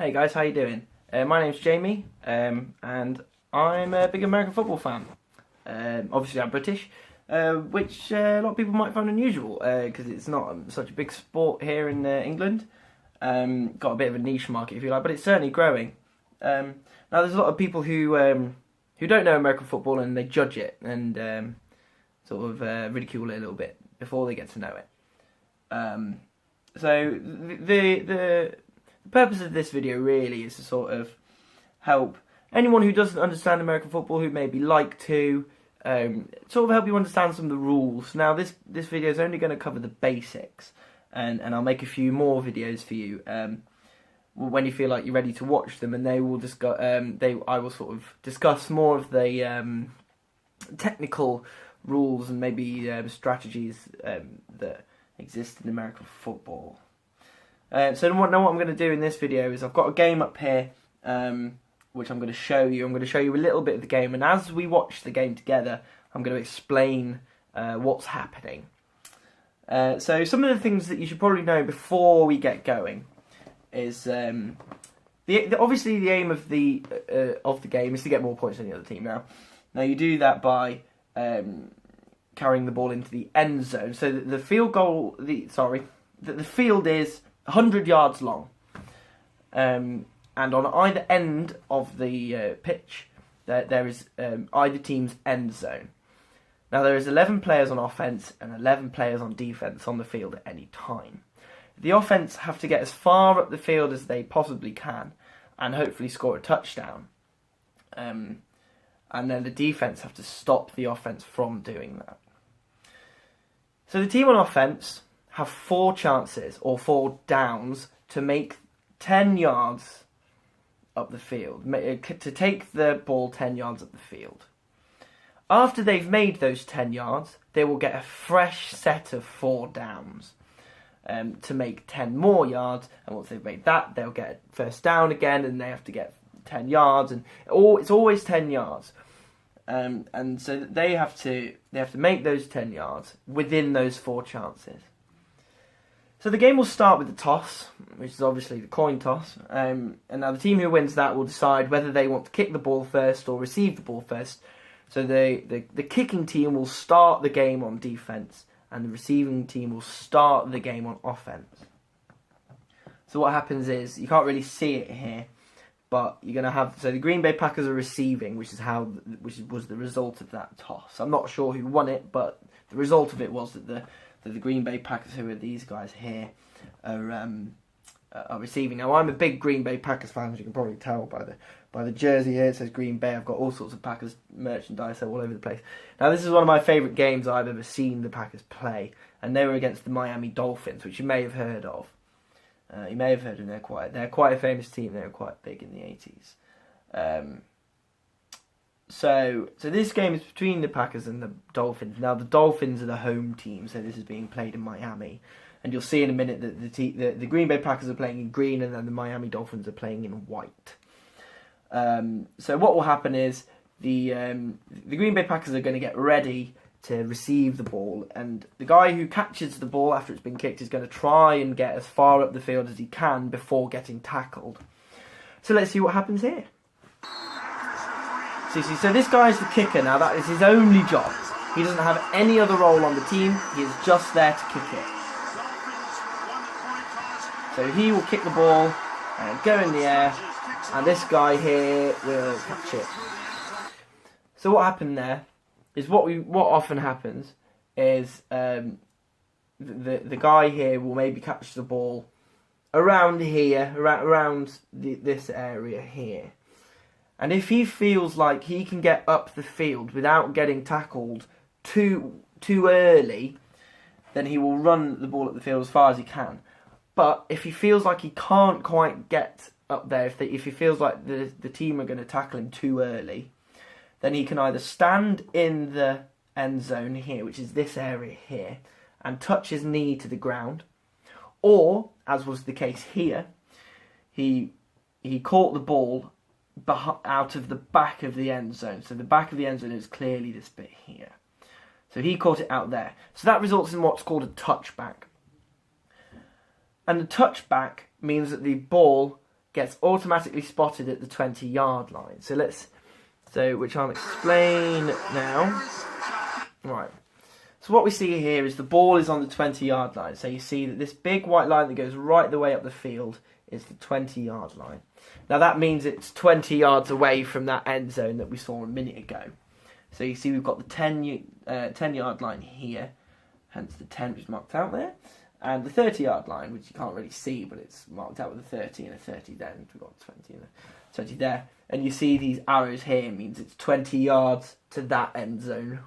Hey guys, how you doing? My name's Jamie, and I'm a big American football fan. Obviously I'm British, which a lot of people might find unusual, because it's not such a big sport here in England. Got a bit of a niche market, if you like, but it's certainly growing. Now there's a lot of people who don't know American football and they judge it and sort of ridicule it a little bit before they get to know it. So the purpose of this video really is to sort of help anyone who doesn't understand American football, who maybe like to, sort of help you understand some of the rules. Now this video is only going to cover the basics, and I'll make a few more videos for you when you feel like you're ready to watch them, and they will discuss. I will sort of discuss more of the technical rules and maybe strategies that exist in American football. So what I'm going to do in this video is I've got a game up here, which I'm going to show you. I'm going to show you a little bit of the game, and as we watch the game together, I'm going to explain what's happening. So some of the things that you should probably know before we get going is obviously the aim of the game is to get more points than the other team. Now you do that by carrying the ball into the end zone. So the field goal, the field is 100 yards long, and on either end of the pitch there is either team's end zone. Now there is 11 players on offense and 11 players on defense on the field at any time. The offense have to get as far up the field as they possibly can and hopefully score a touchdown, and then the defense have to stop the offense from doing that. So the team on offense have 4 chances or 4 downs to make 10 yards up the field, to take the ball 10 yards up the field. After they've made those 10 yards, they will get a fresh set of 4 downs to make 10 more yards, and once they've made that, they'll get first down again, and they have to get 10 yards, and it's always 10 yards. And so they have to make those 10 yards within those 4 chances. So the game will start with the toss, which is obviously the coin toss. And now the team who wins that will decide whether they want to kick the ball first or receive the ball first. So the kicking team will start the game on defense, and the receiving team will start the game on offense. So what happens is, you can't really see it here, but you're going to have, so the Green Bay Packers are receiving, which was the result of that toss. I'm not sure who won it, but the result of it was that the Green Bay Packers, who are these guys here, are receiving. Now I'm a big Green Bay Packers fan, as you can probably tell by the jersey here. It says Green Bay. I've got all sorts of Packers merchandise all over the place. Now this is one of my favourite games I've ever seen the Packers play, and they were against the Miami Dolphins, which you may have heard of. You may have heard of them. They're quite a famous team. They were quite big in the 80s. So this game is between the Packers and the Dolphins. Now the Dolphins are the home team, so this is being played in Miami, and you'll see in a minute that the Green Bay Packers are playing in green, and then the Miami Dolphins are playing in white. So what will happen is the Green Bay Packers are going to get ready to receive the ball, and the guy who catches the ball after it's been kicked is going to try and get as far up the field as he can before getting tackled. So let's see what happens here. So this guy is the kicker now. That is his only job. He doesn't have any other role on the team. He is just there to kick it. So he will kick the ball and go in the air, and this guy here will catch it. So what happened there is what often happens is the guy here will maybe catch the ball around here, around this area here. And if he feels like he can get up the field without getting tackled too early, then he will run the ball up the field as far as he can. But if he feels like he can't quite get up there, if he feels like the team are going to tackle him too early, then he can either stand in the end zone here, which is this area here, and touch his knee to the ground, or, as was the case here, he caught the ball out of the back of the end zone. So the back of the end zone is clearly this bit here. So he caught it out there. So that results in what's called a touchback. And the touchback means that the ball gets automatically spotted at the 20-yard line. Which I'll explain now. Right. So what we see here is the ball is on the 20-yard line. So you see that this big white line that goes right the way up the field is the 20-yard line. Now that means it's 20 yards away from that end zone that we saw a minute ago. So you see we've got the 10-yard line here, hence the 10 which is marked out there, and the 30-yard line, which you can't really see, but it's marked out with a 30 and a 30 there, and we've got 20 and a 20 there. And you see these arrows here means it's 20 yards to that end zone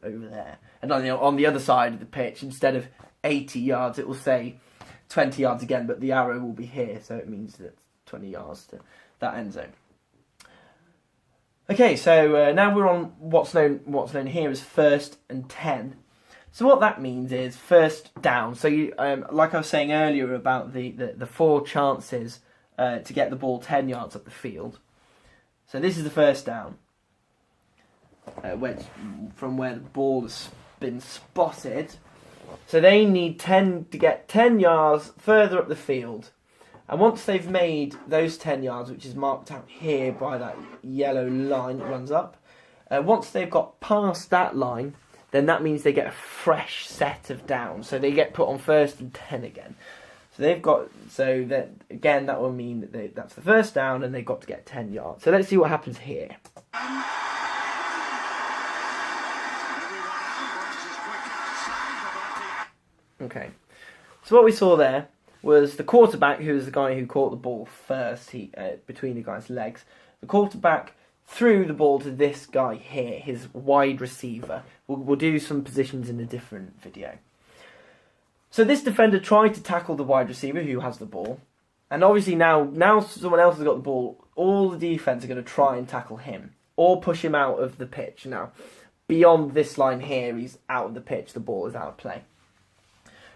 over there. And on the other side of the pitch, instead of 80 yards, it will say 20 yards again, but the arrow will be here, so it means that 20 yards to that end zone. Okay, so now we're on what's known here as 1st and 10. So what that means is first down. So you, like I was saying earlier about the 4 chances to get the ball 10 yards up the field. So this is the first down, from where the ball has been spotted. So they need 10 to get 10 yards further up the field. And once they've made those 10 yards, which is marked out here by that yellow line that runs up, once they've got past that line, then that means they get a fresh set of downs. So they get put on 1st and 10 again. So that will mean that that's the first down and they've got to get 10 yards. So let's see what happens here. Okay, so what we saw there was the quarterback, who was the guy who caught the ball first, between the guy's legs. The quarterback threw the ball to this guy here, his wide receiver. We'll do some positions in a different video. So this defender tried to tackle the wide receiver who has the ball. And obviously now someone else has got the ball. All the defence are going to try and tackle him or push him out of the pitch. Now, beyond this line here, he's out of the pitch. The ball is out of play.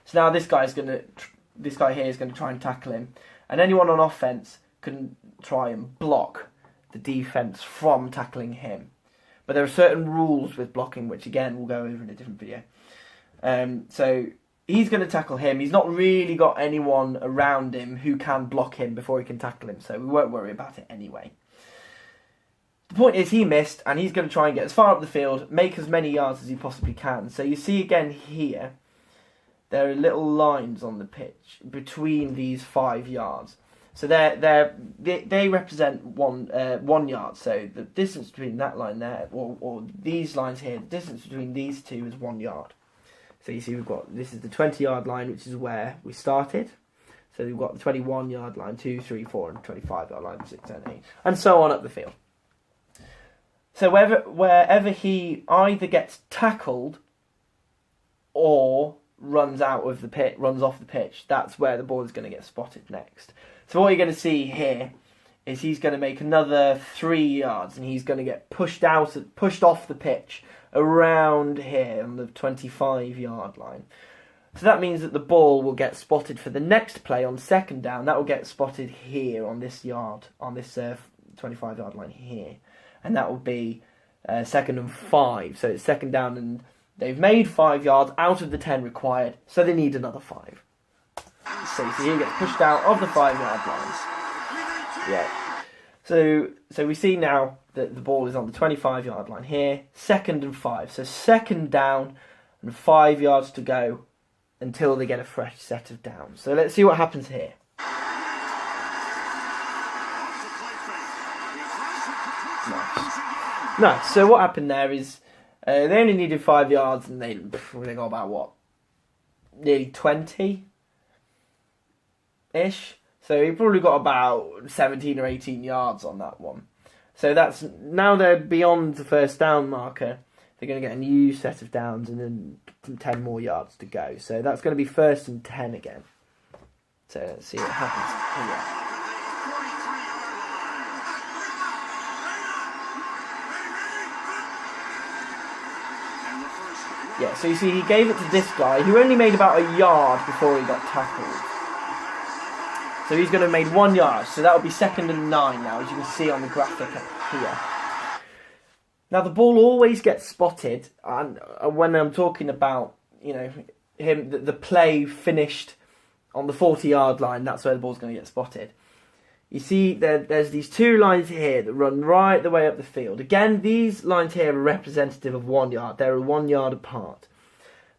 So now this guy here is going to try and tackle him. And anyone on offence can try and block the defence from tackling him. But there are certain rules with blocking, which again we'll go over in a different video. So he's going to tackle him. He's not really got anyone around him who can block him before he can tackle him, so we won't worry about it anyway. The point is he missed, and he's going to try and get as far up the field, make as many yards as he possibly can. So you see again here, there are little lines on the pitch between these 5 yards. So they represent 1 yard. So the distance between that line there, or these lines here, the distance between these two is 1 yard. So you see this is the 20-yard line, which is where we started. So we've got the 21-yard line, 2, 3, 4, and 25-yard line, 6, 7, 8, and so on up the field. So wherever he either gets tackled or runs off the pitch, that's where the ball is going to get spotted next. So what you're going to see here is he's going to make another 3 yards, and he's going to get pushed off the pitch around here on the 25-yard line. So that means that the ball will get spotted for the next play on 2nd down. That will get spotted here on this 25-yard line here, and that will be 2nd and 5. So it's 2nd down, and they've made 5 yards out of the 10 required, so they need another 5. So you see he gets pushed out of the 5-yard lines. Yeah. So we see now that the ball is on the 25-yard line here, 2nd and 5. So 2nd down and 5 yards to go until they get a fresh set of downs. So let's see what happens here. Nice. So what happened there is they only needed 5 yards, and they got about nearly 20-ish. So he probably got about 17 or 18 yards on that one. So now they're beyond the 1st down marker. They're going to get a new set of downs and then 10 more yards to go. So that's going to be 1st and 10 again. So let's see what happens here. Yeah, so you see he gave it to this guy who only made about a yard before he got tackled. So he's going to have made 1 yard, so that would be 2nd and 9 now, as you can see on the graphic here. Now the ball always gets spotted, and when I'm talking about, the play finished on the 40-yard line, that's where the ball's going to get spotted. you see there's these two lines here that run right the way up the field. Again, these lines here are representative of 1 yard. They're 1 yard apart.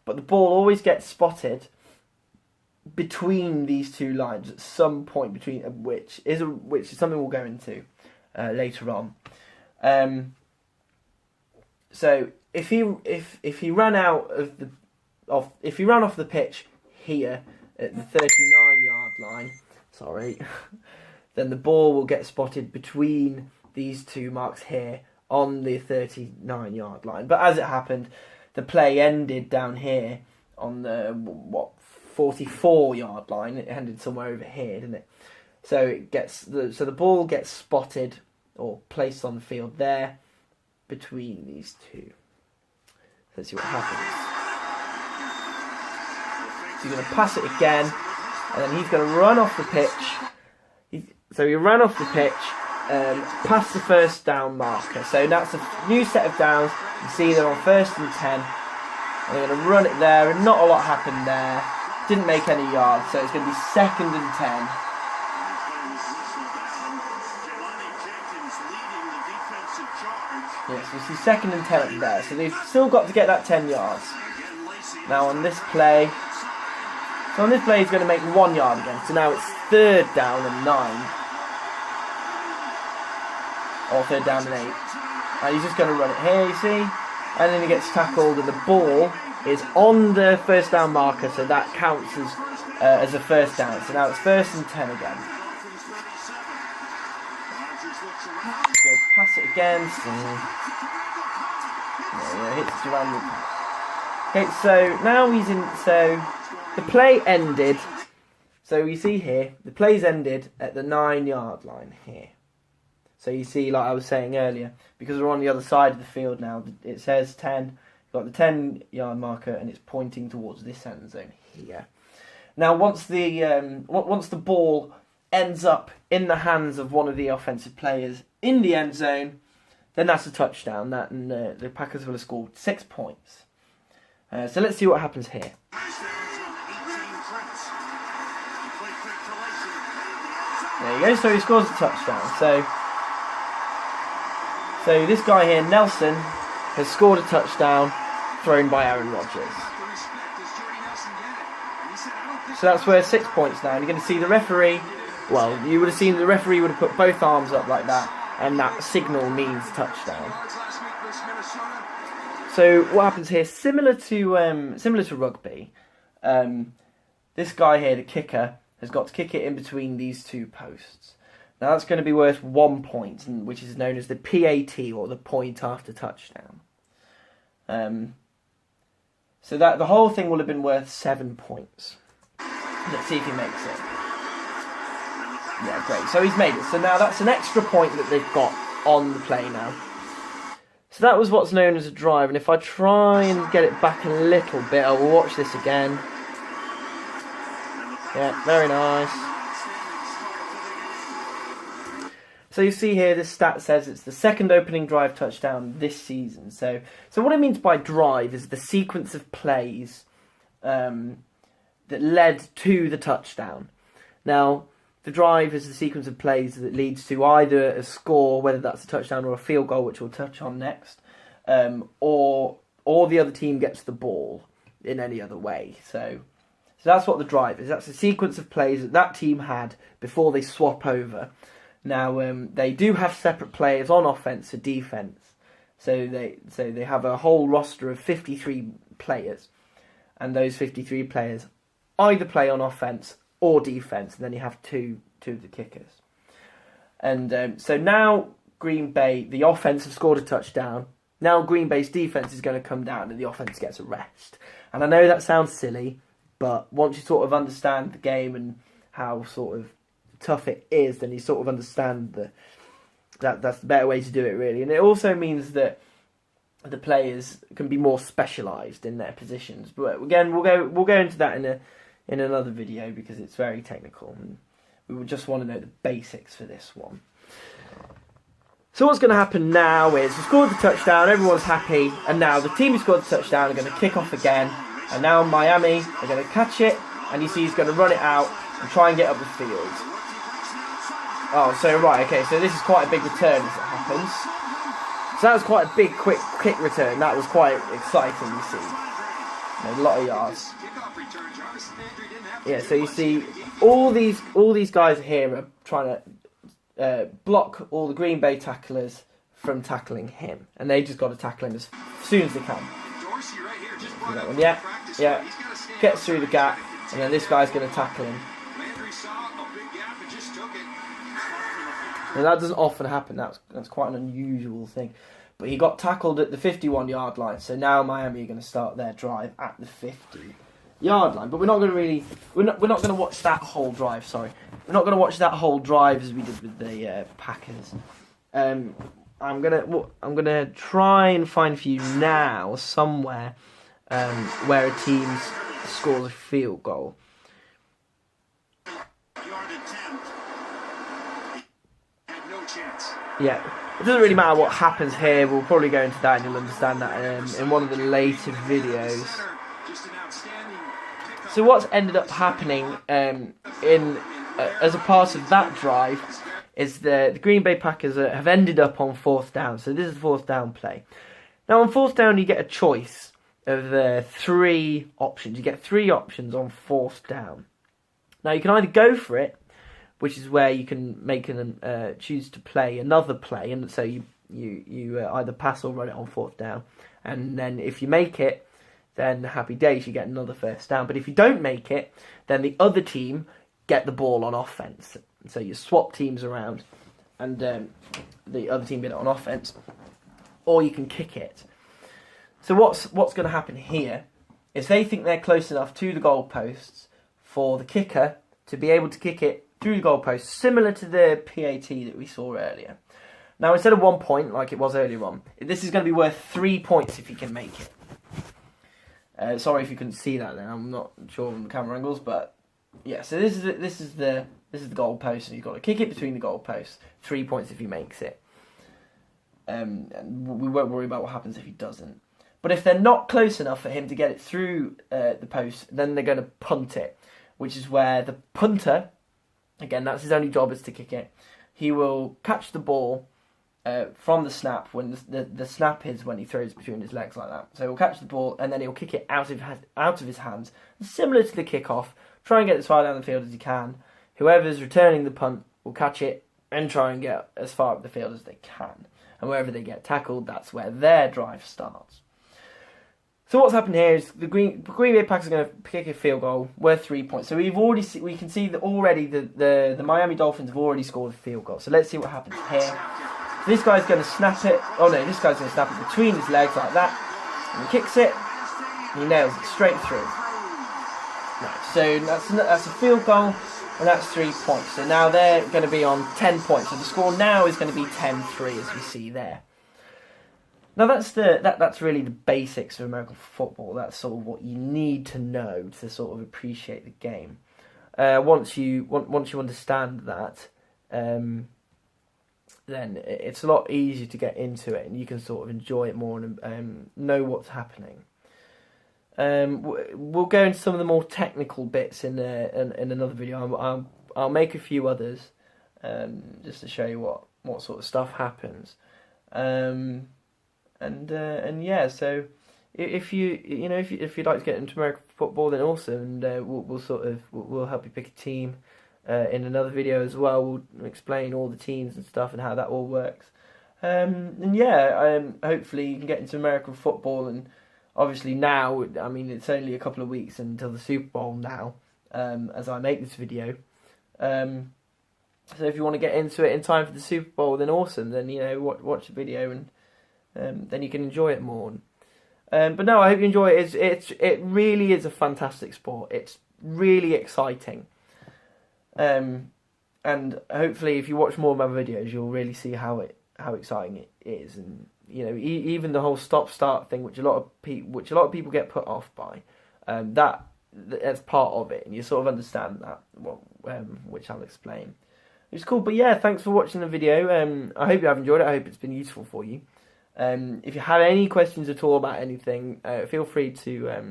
But the ball always gets spotted between these two lines at some point, between which is something we'll go into later on. So if he ran out of if he ran off the pitch here at the 39-yard line, then the ball will get spotted between these two marks here on the 39-yard line. But as it happened, the play ended down here on the 44-yard line. It ended somewhere over here, didn't it? So the ball gets spotted or placed on the field there between these two. Let's see what happens. So he's going to pass it again, and then he's going to run off the pitch. So he ran off the pitch, past the first down marker. So that's a new set of downs. You see they're on 1st and 10. And they're going to run it there, and not a lot happened there. Didn't make any yards, so it's going to be 2nd and 10. Yes, you see 2nd and 10 up there, so they've still got to get that 10 yards. Now on this play, he's going to make 1 yard again, so now it's 3rd down and 9. Or 3rd down and 8. And he's just going to run it here, you see, and then he gets tackled, and the ball is on the 1st down marker, so that counts as a 1st down. So now it's 1st and 10 again. So pass it again. Hits Durand. Okay, so now he's in. So the play ended. So you see here, the play's ended at the 9-yard line here. So you see, like I was saying earlier, because we're on the other side of the field now, it says 10. You've got the 10-yard marker, and it's pointing towards this end zone here. Now, once the ball ends up in the hands of one of the offensive players in the end zone, then that's a touchdown. And the Packers will have scored 6 points. So let's see what happens here. There you go. So he scores a touchdown. So this guy here, Nelson, has scored a touchdown thrown by Aaron Rodgers. So that's worth 6 points now. And you're going to see the referee. Well, you would have seen the referee would have put both arms up like that, and that signal means touchdown. So what happens here, similar to rugby, this guy here, the kicker, has got to kick it in between these two posts. Now that's going to be worth 1 point, which is known as the PAT, or the point after touchdown. So that the whole thing will have been worth 7 points. Let's see if he makes it. Yeah, great. So he's made it. So now that's an extra point that they've got on the play now. So that was what's known as a drive. And if I try and get it back a little bit, I will watch this again. Yeah, very nice. So you see here, this stat says it's the 2nd opening drive touchdown this season. So what it means by drive is the sequence of plays that led to the touchdown. Now, the drive is the sequence of plays that leads to either a score, whether that's a touchdown or a field goal, which we'll touch on next, or the other team gets the ball in any other way. So that's what the drive is. That's a sequence of plays that team had before they swap over. Now, they do have separate players on offense or defense. So they have a whole roster of 53 players. And those 53 players either play on offense or defense. And then you have two of the kickers. And so now Green Bay, the offense have scored a touchdown. Now Green Bay's defense is going to come down and the offense gets a rest. And I know that sounds silly, but once you sort of understand the game and how sort of tough it is, then you sort of understand that's the better way to do it, really. And it also means that the players can be more specialised in their positions. But again, we'll go into that in another video because it's very technical, and we would just want to know the basics for this one. So what's going to happen now is we scored the touchdown, everyone's happy, and now the team who scored the touchdown are going to kick off again, and now Miami are going to catch it, and you see he's going to run it out and try and get up the field. Oh, so right, okay, so this is quite a big return as it happens. So that was quite a big, quick kick return. That was quite exciting, you see. A lot of yards. Yeah, so you see, all these guys here are trying to block all the Green Bay tacklers from tackling him, and they just got to tackle him as soon as they can. Yeah, gets through the gap, and then this guy's going to tackle him. And that doesn't often happen. That's quite an unusual thing. But he got tackled at the 51-yard line, so now Miami are going to start their drive at the 50-yard line. But we're not going to watch that whole drive. Sorry, we're not going to watch that whole drive as we did with the Packers. I'm gonna try and find for you now somewhere where a team scores a field goal. Yeah, it doesn't really matter what happens here. We'll probably go into that and you'll understand that in one of the later videos. So what's ended up happening as a part of that drive is the Green Bay Packers have ended up on 4th down. So this is the 4th down play. Now on 4th down you get a choice of 3 options. You get 3 options on 4th down. Now you can either go for it, which is where you can make choose to play another play, and so you either pass or run it on 4th down, and then if you make it, then happy days, you get another 1st down. But if you don't make it, then the other team get the ball on offense. So you swap teams around, and the other team get it on offense, or you can kick it. So what's going to happen here is they think they're close enough to the goalposts for the kicker to be able to kick it through the goalpost, similar to the PAT that we saw earlier. Now, instead of 1 point, like it was earlier on, this is going to be worth 3 points if you can make it. Sorry if you couldn't see that then, I'm not sure on the camera angles, but yeah, so this is the goalpost, and you've got to kick it between the goalposts. 3 points if he makes it. And we won't worry about what happens if he doesn't. But if they're not close enough for him to get it through the post, then they're going to punt it, which is where the punter, again, that's his only job, is to kick it. He will catch the ball from the snap, when the snap is when he throws between his legs like that. So he'll catch the ball, and then he'll kick it out of his hands. Similar to the kickoff, try and get as far down the field as he can. Whoever's returning the punt will catch it and try and get as far up the field as they can. And wherever they get tackled, that's where their drive starts. So what's happened here is the Green Bay Packers are going to kick a field goal worth 3 points. So we can see that already the Miami Dolphins have already scored a field goal. So let's see what happens here. So this guy's going to snap it. Oh no, this guy's going to snap it between his legs like that. And he kicks it. And he nails it straight through. Right, so that's a field goal, and that's 3 points. So now they're going to be on 10 points. So the score now is going to be 10-3, as we see there. Now that's really the basics of American football. That's sort of what you need to know to sort of appreciate the game. Once you understand that, then it's a lot easier to get into it, and you can sort of enjoy it more and know what's happening. We'll go into some of the more technical bits in another video. I'll make a few others just to show you what sort of stuff happens. And yeah, so if you'd like to get into American football, then awesome, and we'll help you pick a team in another video as well. We'll explain all the teams and stuff and how that all works. And yeah, hopefully you can get into American football. And obviously now, I mean, it's only a couple of weeks until the Super Bowl now, as I make this video. So if you want to get into it in time for the Super Bowl, then awesome. Then watch the video and then you can enjoy it more. But no, I hope you enjoy it. It really is a fantastic sport. It's really exciting. And hopefully, if you watch more of my videos, you'll really see how exciting it is. And even the whole stop-start thing, which a lot of people get put off by, that's part of it, and you sort of understand that. Which I'll explain. It's cool. But yeah, thanks for watching the video. I hope you have enjoyed it. I hope it's been useful for you. If you have any questions at all about anything, feel free to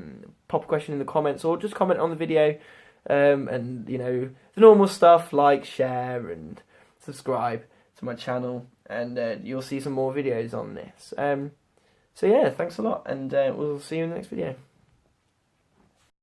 pop a question in the comments, or just comment on the video. And the normal stuff like share and subscribe to my channel, and you'll see some more videos on this. So yeah, thanks a lot, and we'll see you in the next video.